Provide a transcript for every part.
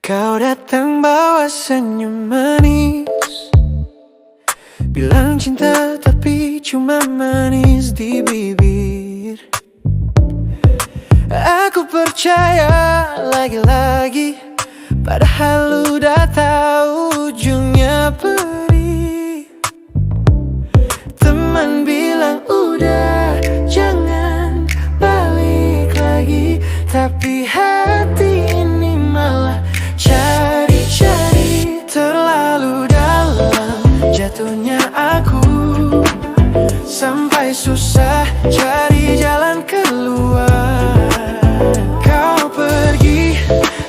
Kau datang bawa senyum manis, bilang cinta tapi cuma manis di bibir. Aku percaya lagi-lagi, padahal udah tahu ujungnya pedih. Teman bilang udah jangan balik lagi, tapi hati ini malah cari-cari. Terlalu dalam jatuhnya aku, sampai susah cari jalan keluar. Kau pergi,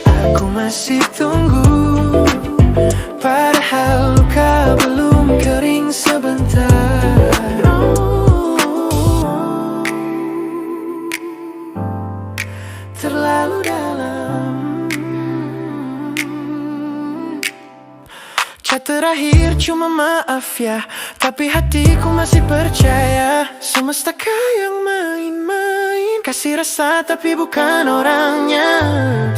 aku masih tunggu, padahal luka belum kering sebentar. Terlalu dalam. Chat terakhir cuma maaf ya, tapi hatiku masih percaya. Semesta kayak main-main, kasih rasa tapi bukan orangnya.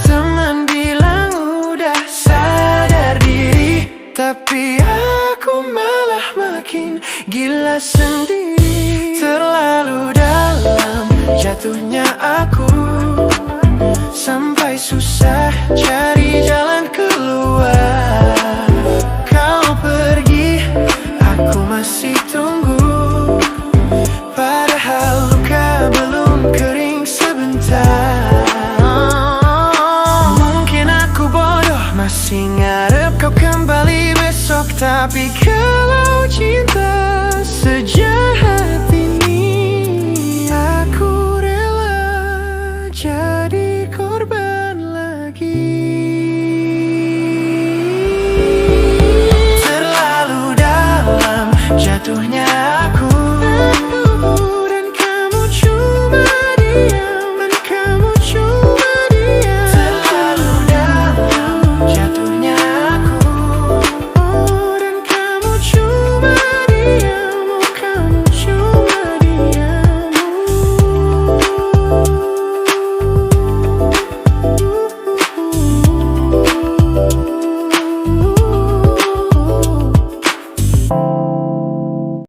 Teman bilang udah sadar diri, tapi aku malah makin gila sendiri. Terlalu dalam jatuhnya aku, sampai susah cari jalan keluar. Kau pergi, aku masih tunggu, padahal luka belum kering sebentar. Mungkin aku bodoh, masih ngarep kau kembali besok, tapi kalau cinta